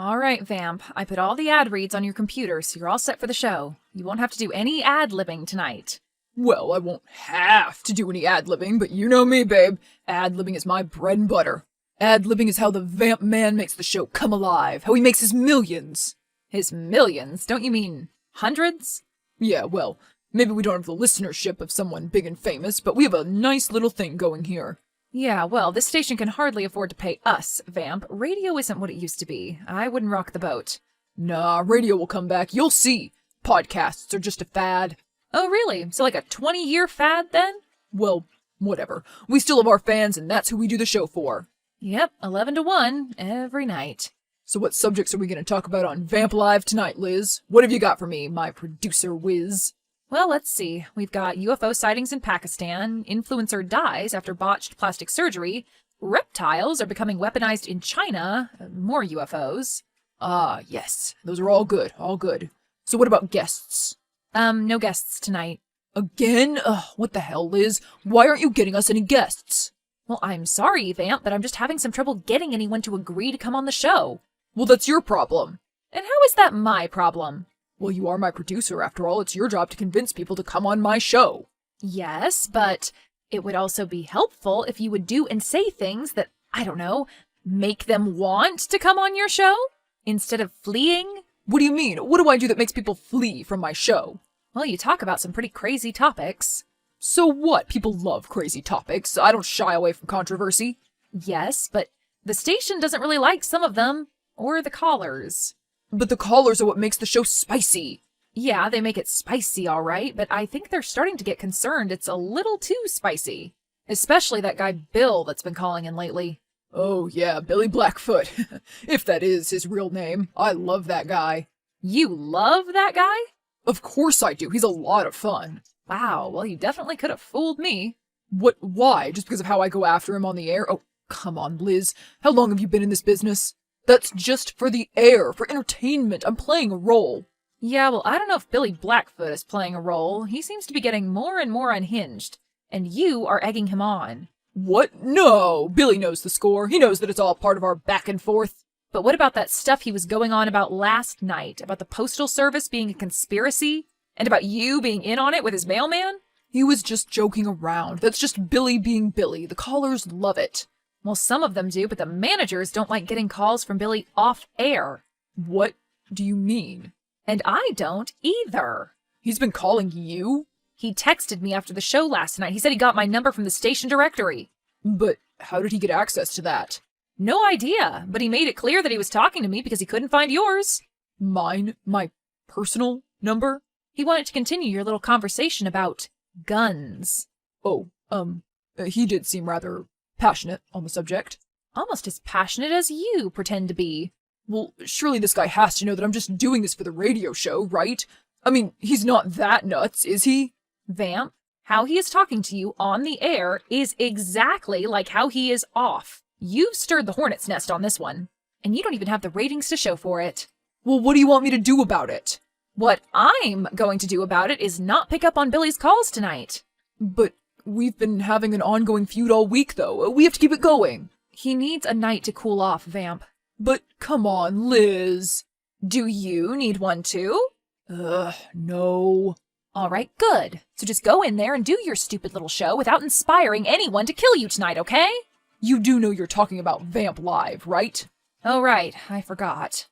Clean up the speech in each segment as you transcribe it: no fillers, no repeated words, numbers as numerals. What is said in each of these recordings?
All right, Vamp. I put all the ad reads on your computer, so you're all set for the show. You won't have to do any ad-libbing tonight. Well, I won't have to do any ad-libbing, but you know me, babe. Ad-libbing is my bread and butter. Ad-libbing is how the Vamp Man makes the show come alive, how he makes his millions. His millions? Don't you mean hundreds? Yeah, well, maybe we don't have the listenership of someone big and famous, but we have a nice little thing going here. Yeah, well, this station can hardly afford to pay us, Vamp. Radio isn't what it used to be. I wouldn't rock the boat. Nah, radio will come back. You'll see. Podcasts are just a fad. Oh, really? So like a 20-year fad, then? Well, whatever. We still have our fans, and that's who we do the show for. Yep, 11 to 1, every night. So what subjects are we going to talk about on Vamp Live tonight, Liz? What have you got for me, my producer whiz? Well, let's see. We've got UFO sightings in Pakistan, influencer dies after botched plastic surgery, reptiles are becoming weaponized in China, more UFOs. Ah, yes. Those are all good, all good. So what about guests? No guests tonight. Again? Ugh, what the hell, Liz? Why aren't you getting us any guests? Well, I'm sorry, Vamp, but I'm just having some trouble getting anyone to agree to come on the show. Well, that's your problem. And how is that my problem? Well, you are my producer, after all. It's your job to convince people to come on my show. Yes, but it would also be helpful if you would do and say things that, I don't know, make them want to come on your show instead of fleeing. What do you mean? What do I do that makes people flee from my show? Well, you talk about some pretty crazy topics. So what? People love crazy topics. I don't shy away from controversy. Yes, but the station doesn't really like some of them. Or the callers. But the callers are what makes the show spicy. Yeah, they make it spicy, all right, but I think they're starting to get concerned it's a little too spicy. Especially that guy Bill that's been calling in lately. Oh yeah, Billy Blackfoot. If that is his real name. I love that guy. You love that guy? Of course I do. He's a lot of fun. Wow, well, you definitely could have fooled me. What? Why? Just because of how I go after him on the air? Oh, come on, Liz. How long have you been in this business? That's just for the air, for entertainment. I'm playing a role. Yeah, well, I don't know if Billy Blackfoot is playing a role. He seems to be getting more and more unhinged. And you are egging him on. What? No! Billy knows the score. He knows that it's all part of our back and forth. But what about that stuff he was going on about last night? About the Postal Service being a conspiracy? And about you being in on it with his mailman? He was just joking around. That's just Billy being Billy. The callers love it. Well, some of them do, but the managers don't like getting calls from Billy off air. What do you mean? And I don't either. He's been calling you? He texted me after the show last night. He said he got my number from the station directory. But how did he get access to that? No idea, but he made it clear that he was talking to me because he couldn't find yours. Mine? My personal number? He wanted to continue your little conversation about guns. Oh, he did seem rather passionate on the subject. Almost as passionate as you pretend to be. Well, surely this guy has to know that I'm just doing this for the radio show, right? I mean, he's not that nuts, is he? Vamp, how he is talking to you on the air is exactly like how he is off. You've stirred the hornet's nest on this one, and you don't even have the ratings to show for it. Well, what do you want me to do about it? What I'm going to do about it is not pick up on Billy's calls tonight. But we've been having an ongoing feud all week, though. We have to keep it going. He needs a night to cool off, Vamp. But come on, Liz. Do you need one too? No. All right, good. So just go in there and do your stupid little show without inspiring anyone to kill you tonight, okay? You do know you're talking about Vamp Live, right? Oh, right. I forgot.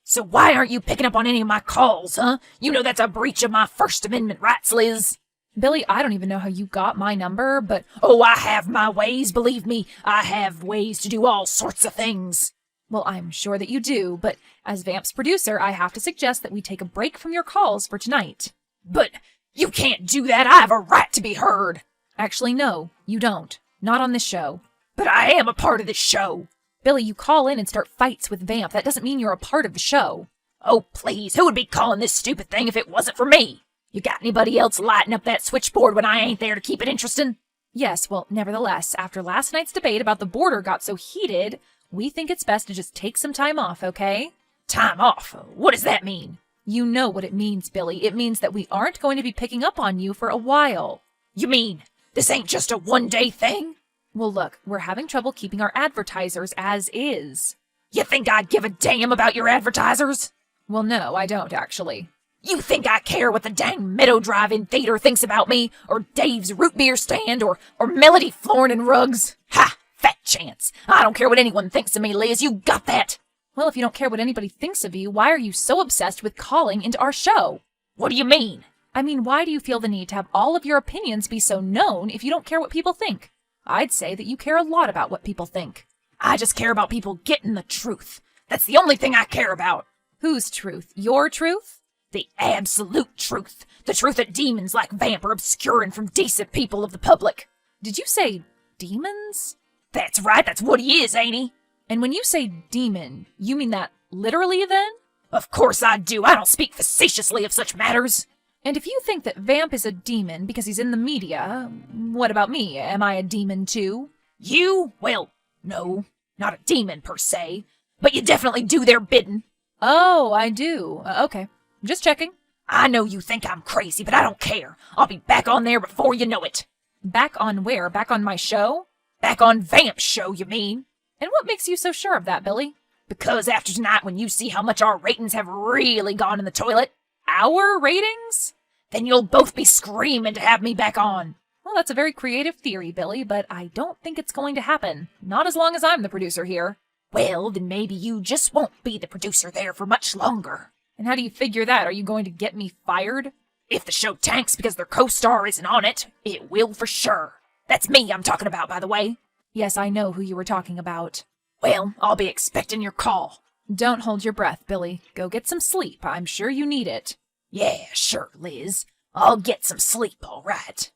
So why aren't you picking up on any of my calls, huh? You know that's a breach of my First Amendment rights, Liz. Billy, I don't even know how you got my number, but... Oh, I have my ways, believe me. I have ways to do all sorts of things. Well, I'm sure that you do, but as Vamp's producer, I have to suggest that we take a break from your calls for tonight. But you can't do that. I have a right to be heard. Actually, no, you don't. Not on this show. But I am a part of this show. Billy, you call in and start fights with Vamp. That doesn't mean you're a part of the show. Oh, please. Who would be calling this stupid thing if it wasn't for me? You got anybody else lighting up that switchboard when I ain't there to keep it interesting? Yes, well, nevertheless, after last night's debate about the border got so heated, we think it's best to just take some time off, okay? Time off? What does that mean? You know what it means, Billy. It means that we aren't going to be picking up on you for a while. You mean this ain't just a one-day thing? Well, look, we're having trouble keeping our advertisers as is. You think I'd give a damn about your advertisers? Well, no, I don't, actually. You think I care what the dang Meadow Drive-In Theater thinks about me, or Dave's Root Beer Stand, or Melody Flooring and Rugs? Ha! Fat chance. I don't care what anyone thinks of me, Liz. You got that? Well, if you don't care what anybody thinks of you, why are you so obsessed with calling into our show? What do you mean? I mean, why do you feel the need to have all of your opinions be so known if you don't care what people think? I'd say that you care a lot about what people think. I just care about people getting the truth. That's the only thing I care about. Whose truth? Your truth? The absolute truth. The truth that demons like Vamp are obscuring from decent people of the public. Did you say demons? That's right, that's what he is, ain't he? And when you say demon, you mean that literally then? Of course I do. I don't speak facetiously of such matters. And if you think that Vamp is a demon because he's in the media, what about me? Am I a demon too? You? Well, no, not a demon per se, but you definitely do their bidding. Oh, I do. Okay. Just checking. I know you think I'm crazy, but I don't care. I'll be back on there before you know it. Back on where? Back on my show? Back on Vamp's show, you mean? And what makes you so sure of that, Billy? Because after tonight, when you see how much our ratings have really gone in the toilet, Our ratings? then you'll both be screaming to have me back on. Well, that's a very creative theory, Billy, but I don't think it's going to happen. Not as long as I'm the producer here. Well, then maybe you just won't be the producer there for much longer. And how do you figure that? Are you going to get me fired? If the show tanks because their co-star isn't on it, it will for sure. That's me I'm talking about, by the way. Yes, I know who you were talking about. Well, I'll be expecting your call. Don't hold your breath, Billy. Go get some sleep. I'm sure you need it. Yeah, sure, Liz. I'll get some sleep, all right.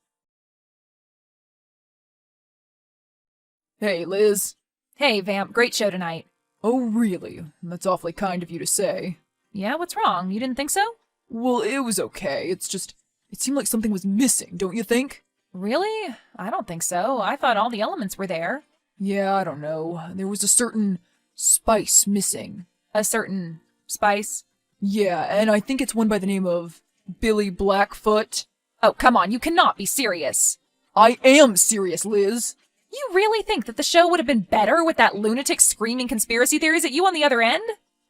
Hey, Liz. Hey, Vamp, great show tonight. Oh, really? That's awfully kind of you to say. Yeah, what's wrong? You didn't think so? Well, it was okay. It's just, it seemed like something was missing, don't you think? Really? I don't think so. I thought all the elements were there. Yeah, I don't know. There was a certain spice missing. A certain spice. Yeah, and I think it's one by the name of Billy Blackfoot. Oh, come on, you cannot be serious. I am serious, Liz. You really think that the show would have been better with that lunatic screaming conspiracy theories at you on the other end?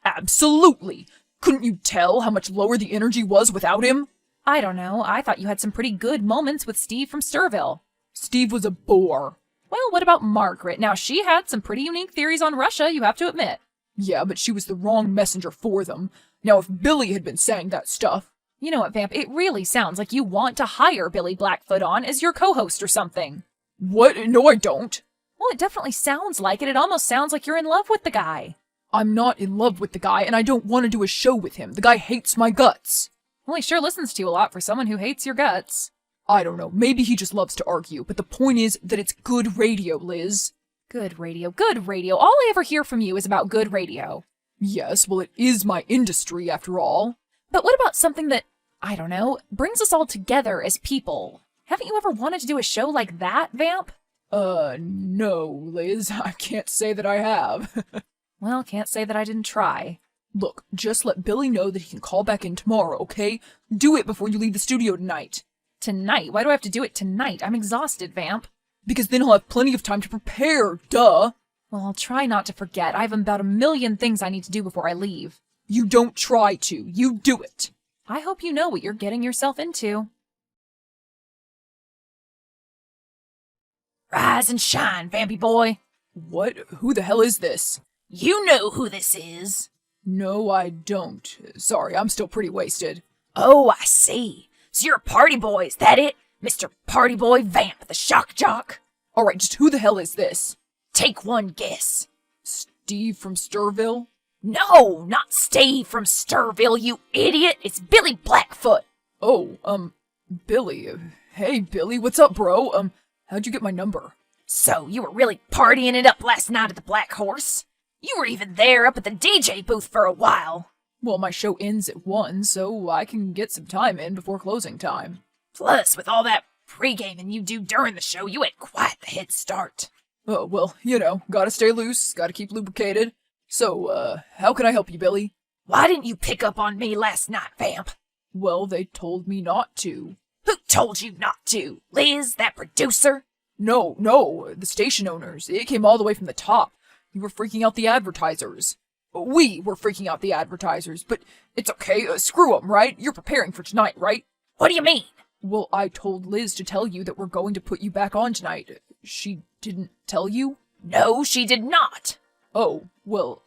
Absolutely. Couldn't you tell how much lower the energy was without him? I don't know. I thought you had some pretty good moments with Steve from Sturville. Steve was a bore. Well, what about Margaret? Now, she had some pretty unique theories on Russia, you have to admit. Yeah, but she was the wrong messenger for them. Now, if Billy had been saying that stuff... You know what, Vamp? It really sounds like you want to hire Billy Blackfoot on as your co-host or something. What? No, I don't. Well, it definitely sounds like it. It almost sounds like you're in love with the guy. I'm not in love with the guy, and I don't want to do a show with him. The guy hates my guts. Well, he sure listens to you a lot for someone who hates your guts. I don't know. Maybe he just loves to argue, but the point is that it's good radio, Liz. Good radio, good radio. All I ever hear from you is about good radio. Yes, well, it is my industry, after all. But what about something that, I don't know, brings us all together as people? Haven't you ever wanted to do a show like that, Vamp? No, Liz. I can't say that I have. Well, can't say that I didn't try. Look, just let Billy know that he can call back in tomorrow, okay? Do it before you leave the studio tonight. Tonight? Why do I have to do it tonight? I'm exhausted, Vamp. Because then he'll have plenty of time to prepare, duh! Well, I'll try not to forget. I have about a million things I need to do before I leave. You don't try to. You do it. I hope you know what you're getting yourself into. Rise and shine, Vampy boy. What? Who the hell is this? You know who this is. No, I don't. Sorry, I'm still pretty wasted. Oh, I see. So you're a party boy, is that it? Mr. Party Boy Vamp, the shock jock? Alright, just who the hell is this? Take one guess. Steve from Sturville? No, not Steve from Sturville, you idiot. It's Billy Blackfoot. Oh, Billy. Hey, Billy, what's up, bro? How'd you get my number? So, you were really partying it up last night at the Black Horse? You were even there up at the DJ booth for a while. Well, my show ends at 1, so I can get some time in before closing time. Plus, with all that pre-gaming you do during the show, you had quite the head start. Oh, well, you know, gotta stay loose, gotta keep lubricated. So, how can I help you, Billy? Why didn't you pick up on me last night, Vamp? Well, they told me not to. Who told you not to? Liz, that producer? No, the station owners. It came all the way from the top. You were freaking out the advertisers. We were freaking out the advertisers, but it's okay. Screw them, right? You're preparing for tonight, right? What do you mean? Well, I told Liz to tell you that we're going to put you back on tonight. She didn't tell you? No, she did not. Oh, well,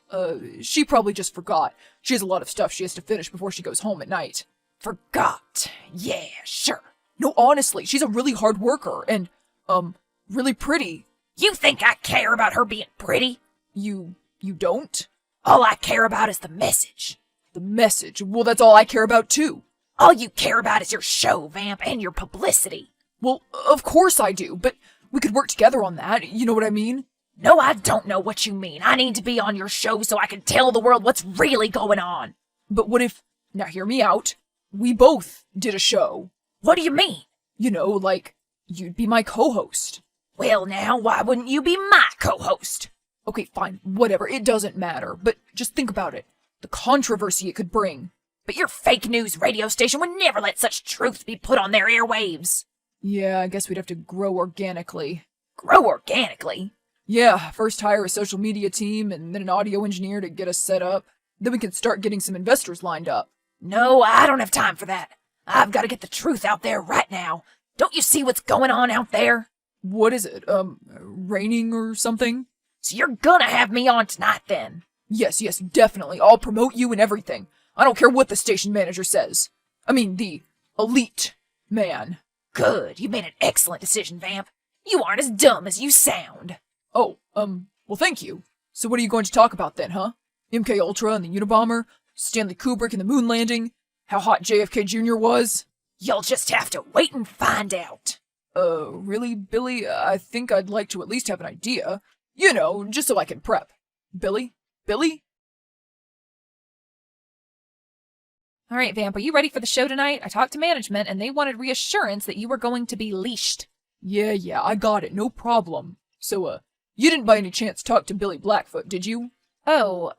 she probably just forgot. She has a lot of stuff she has to finish before she goes home at night. Forgot. Yeah, sure. No, honestly, she's a really hard worker and, really pretty. You think I care about her being pretty? You don't? All I care about is the message. The message? Well, that's all I care about, too. All you care about is your show, Vamp, and your publicity. Well, of course I do, but we could work together on that, you know what I mean? No, I don't know what you mean. I need to be on your show so I can tell the world what's really going on. But what if, now hear me out, we both did a show? What do you mean? You know, like, you'd be my co-host. Well, now, why wouldn't you be my co-host? Okay, fine, whatever, it doesn't matter, but just think about it. The controversy it could bring. But your fake news radio station would never let such truth be put on their airwaves. Yeah, I guess we'd have to grow organically. Grow organically? Yeah, first hire a social media team and then an audio engineer to get us set up. Then we can start getting some investors lined up. No, I don't have time for that. I've got to get the truth out there right now. Don't you see what's going on out there? What is it, raining or something? So you're gonna have me on tonight then? Yes, definitely. I'll promote you and everything. I don't care what the station manager says. I mean, the elite man. Good. You made an excellent decision, Vamp. You aren't as dumb as you sound. Oh, well thank you. So what are you going to talk about then, huh? MK Ultra and the Unabomber? Stanley Kubrick and the moon landing? How hot JFK Jr. was? You'll just have to wait and find out. Really, Billy? I think I'd like to at least have an idea. You know, just so I can prep. Billy? All right, Vamp, are you ready for the show tonight? I talked to management, and they wanted reassurance that you were going to be leashed. Yeah, I got it, no problem. So, you didn't by any chance talk to Billy Blackfoot, did you? Oh,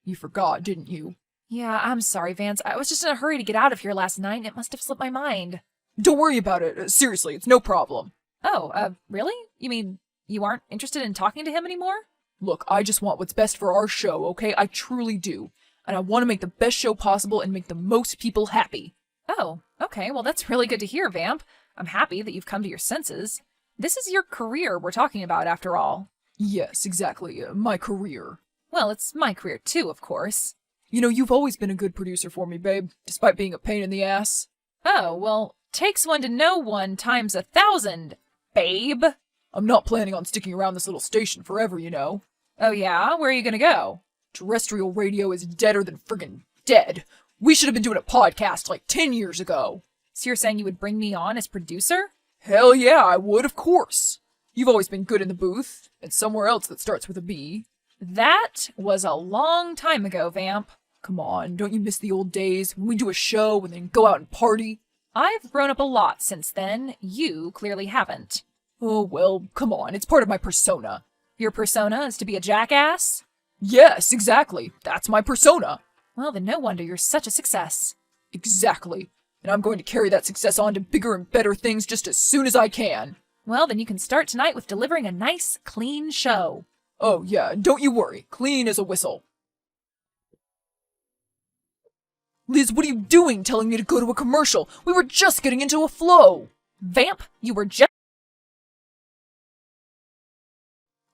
You forgot, didn't you? yeah, I'm sorry, Vance. I was just in a hurry to get out of here last night, and it must have slipped my mind. Don't worry about it. Seriously, it's no problem. Oh, really? You mean you aren't interested in talking to him anymore? Look, I just want what's best for our show, okay? I truly do. And I want to make the best show possible and make the most people happy. Oh, okay. Well, that's really good to hear, Vamp. I'm happy that you've come to your senses. This is your career we're talking about, after all. Yes, exactly. My career. Well, it's my career too, of course. You know, you've always been a good producer for me, babe, despite being a pain in the ass. Oh, well, takes one to know one times 1,000, babe. I'm not planning on sticking around this little station forever, you know. Oh yeah? Where are you gonna go? Terrestrial radio is deader than friggin' dead. We should have been doing a podcast like 10 years ago. So you're saying you would bring me on as producer? Hell yeah, I would, of course. You've always been good in the booth, and somewhere else that starts with a B. That was a long time ago, Vamp. Come on, don't you miss the old days when we do a show and then go out and party? I've grown up a lot since then. You clearly haven't. Oh, well, come on, it's part of my persona. Your persona is to be a jackass? Yes, exactly. That's my persona. Well, then no wonder you're such a success. Exactly. And I'm going to carry that success on to bigger and better things just as soon as I can. Well, then you can start tonight with delivering a nice, clean show. Oh, yeah, don't you worry. Clean as a whistle. Liz, what are you doing telling me to go to a commercial? We were just getting into a flow. Vamp, you were just...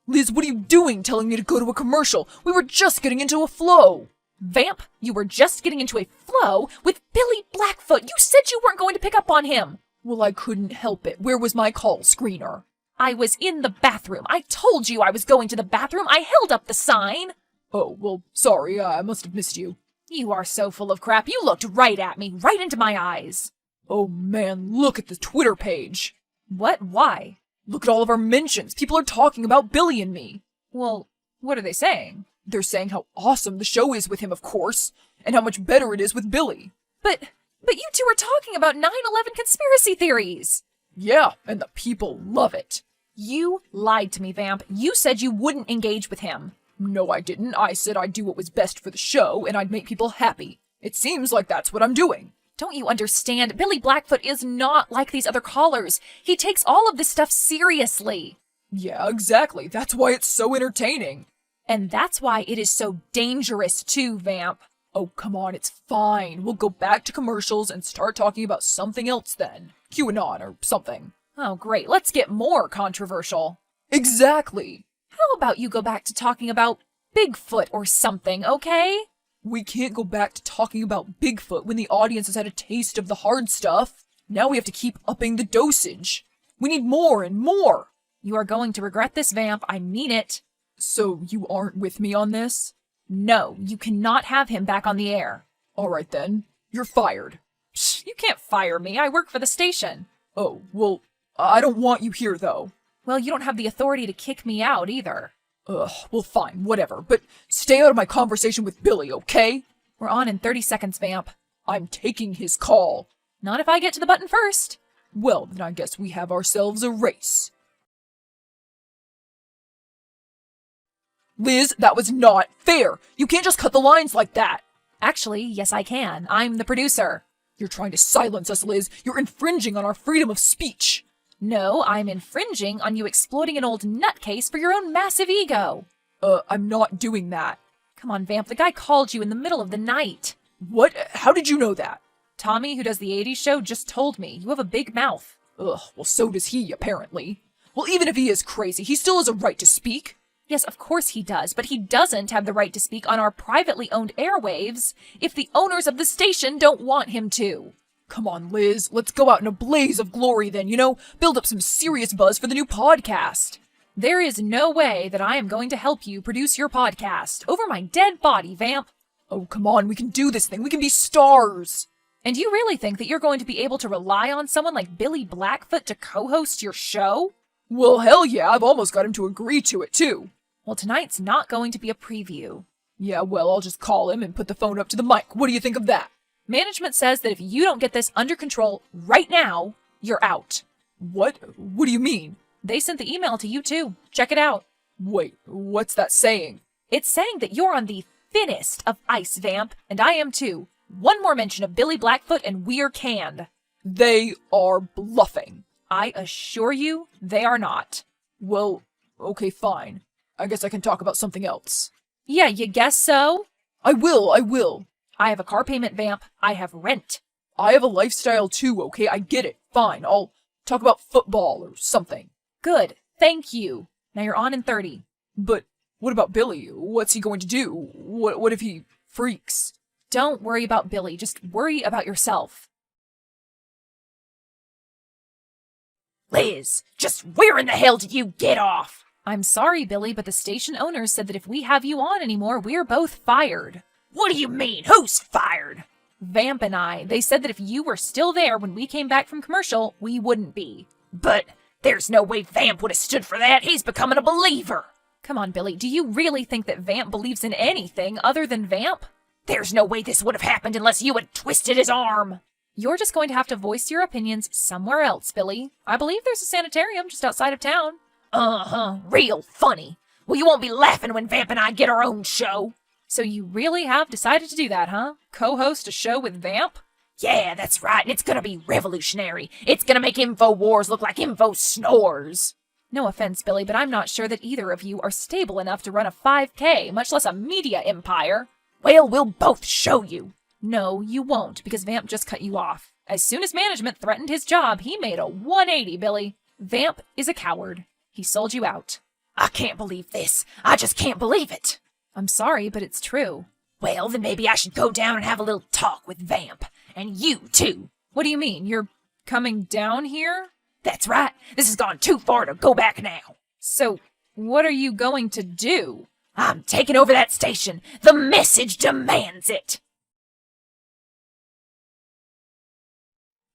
Liz, what are you doing telling me to go to a commercial? We were just getting into a flow. Vamp, you were just getting into a flow with Billy Blackfoot. You said you weren't going to pick up on him. Well, I couldn't help it. Where was my call screener? I was in the bathroom. I told you I was going to the bathroom. I held up the sign. Oh, well, sorry. I must have missed you. You are so full of crap. You looked right at me, right into my eyes. Oh, man, look at the Twitter page. What? Why? Look at all of our mentions. People are talking about Billy and me. Well, what are they saying? They're saying how awesome the show is with him, of course, and how much better it is with Billy. But you two are talking about 9/11 conspiracy theories. Yeah, and the people love it. You lied to me, Vamp. You said you wouldn't engage with him. No, I didn't. I said I'd do what was best for the show, and I'd make people happy. It seems like that's what I'm doing. Don't you understand? Billy Blackfoot is not like these other callers. He takes all of this stuff seriously. Yeah, exactly. That's why it's so entertaining. And that's why it is so dangerous too, Vamp. Oh, come on, it's fine. We'll go back to commercials and start talking about something else then. QAnon or something. Oh, great. Let's get more controversial. Exactly. How about you go back to talking about Bigfoot or something, okay? We can't go back to talking about Bigfoot when the audience has had a taste of the hard stuff. Now we have to keep upping the dosage. We need more and more. You are going to regret this, Vamp. I mean it. So you aren't with me on this? No, you cannot have him back on the air. All right then. You're fired. Psh, you can't fire me. I work for the station. Oh, well, I don't want you here though. Well, you don't have the authority to kick me out either. Ugh, well fine, whatever, but stay out of my conversation with Billy, okay? We're on in 30 seconds, Vamp. I'm taking his call. Not if I get to the button first. Well, then I guess we have ourselves a race. Liz, that was not fair. You can't just cut the lines like that. Actually, yes I can. I'm the producer. You're trying to silence us, Liz. You're infringing on our freedom of speech. No, I'm infringing on you exploiting an old nutcase for your own massive ego. I'm not doing that. Come on, Vamp, the guy called you in the middle of the night. What? How did you know that? Tommy, who does the 80s show, just told me. You have a big mouth. Ugh, well so does he, apparently. Well, even if he is crazy, he still has a right to speak. Yes, of course he does, but he doesn't have the right to speak on our privately owned airwaves if the owners of the station don't want him to. Come on, Liz, let's go out in a blaze of glory then, build up some serious buzz for the new podcast. There is no way that I am going to help you produce your podcast over my dead body, Vamp. Oh, come on, we can do this thing, we can be stars. And you really think that you're going to be able to rely on someone like Billy Blackfoot to co-host your show? Well, hell yeah, I've almost got him to agree to it too. Well, tonight's not going to be a preview. Yeah, well, I'll just call him and put the phone up to the mic. What do you think of that? Management says that if you don't get this under control right now, you're out. What? What do you mean? They sent the email to you too. Check it out. Wait, what's that saying? It's saying that you're on the thinnest of ice, Vamp, and I am too. One more mention of Billy Blackfoot and we're canned. They are bluffing. I assure you, they are not. Well, okay, fine. I guess I can talk about something else. Yeah, you guess so? I will. I have a car payment, Vamp. I have rent. I have a lifestyle too, okay? I get it. Fine, I'll talk about football or something. Good. Thank you. Now you're on in 30. But what about Billy? What's he going to do? What if he freaks? Don't worry about Billy. Just worry about yourself. Liz, just where in the hell did you get off? I'm sorry, Billy, but the station owners said that if we have you on anymore, we're both fired. What do you mean? Who's fired? Vamp and I. They said that if you were still there when we came back from commercial, we wouldn't be. But there's no way Vamp would have stood for that. He's becoming a believer. Come on, Billy. Do you really think that Vamp believes in anything other than Vamp? There's no way this would have happened unless you had twisted his arm. You're just going to have to voice your opinions somewhere else, Billy. I believe there's a sanitarium just outside of town. Uh-huh. Real funny. Well, you won't be laughing when Vamp and I get our own show. So you really have decided to do that, huh? Co-host a show with Vamp? Yeah, that's right, and it's gonna be revolutionary. It's gonna make InfoWars look like Info Snores. No offense, Billy, but I'm not sure that either of you are stable enough to run a 5K, much less a media empire. Well, we'll both show you. No, you won't, because Vamp just cut you off. As soon as management threatened his job, he made a 180, Billy. Vamp is a coward. He sold you out. I can't believe this. I just can't believe it. I'm sorry, but it's true. Well, then maybe I should go down and have a little talk with Vamp. And you, too. What do you mean? You're coming down here? That's right. This has gone too far to go back now. So, what are you going to do? I'm taking over that station. The message demands it.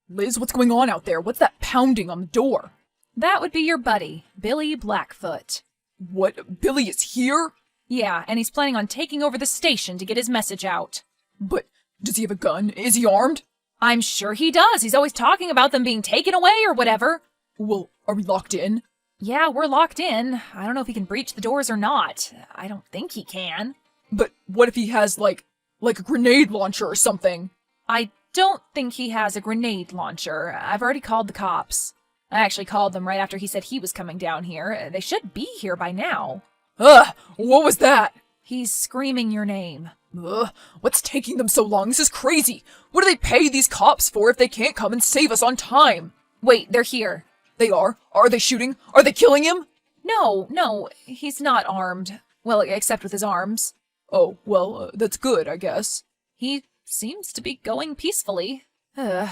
Liz, what's going on out there? What's that pounding on the door? That would be your buddy, Billy Blackfoot. What? Billy is here? Yeah, and he's planning on taking over the station to get his message out. But does he have a gun? Is he armed? I'm sure he does. He's always talking about them being taken away or whatever. Well, are we locked in? Yeah, we're locked in. I don't know if he can breach the doors or not. I don't think he can. But what if he has, like a grenade launcher or something? I don't think he has a grenade launcher. I've already called the cops. I actually called them right after he said he was coming down here. They should be here by now. Ugh, what was that? He's screaming your name. Ugh, what's taking them so long? This is crazy. What do they pay these cops for if they can't come and save us on time? Wait, they're here. They are? Are they shooting? Are they killing him? No, he's not armed. Well, except with his arms. Oh, well, that's good, I guess. He seems to be going peacefully. Hey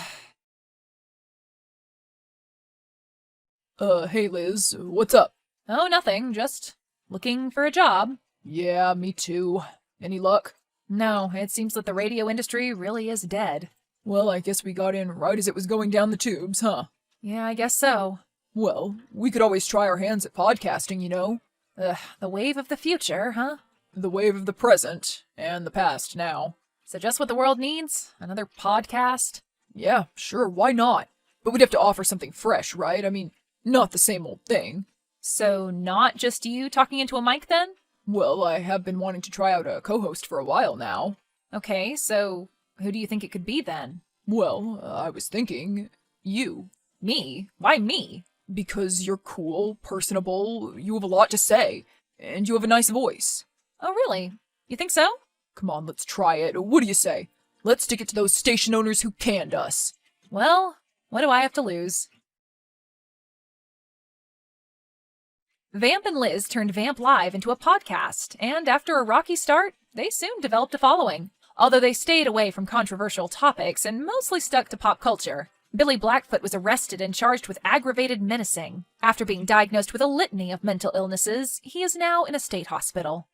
Liz, what's up? Oh, nothing, just looking for a job. Yeah, me too. Any luck? No, it seems that the radio industry really is dead. Well, I guess we got in right as it was going down the tubes, huh? Yeah, I guess so. Well, we could always try our hands at podcasting, you know? The wave of the future, huh? The wave of the present, and the past now. Is that just what the world needs? Another podcast? Yeah, sure, why not? But we'd have to offer something fresh, right? I mean, not the same old thing. So not just you talking into a mic then? Well, I have been wanting to try out a co-host for a while now. Okay, so who do you think it could be then? Well, I was thinking, you. Me? Why me? Because you're cool, personable, you have a lot to say, and you have a nice voice. Oh, really? You think so? Come on, let's try it. What do you say? Let's stick it to those station owners who canned us. Well, what do I have to lose? Vamp and Liz turned Vamp Live into a podcast, and after a rocky start, they soon developed a following. Although they stayed away from controversial topics and mostly stuck to pop culture. Billy Blackfoot was arrested and charged with aggravated menacing. After being diagnosed with a litany of mental illnesses, he is now in a state hospital.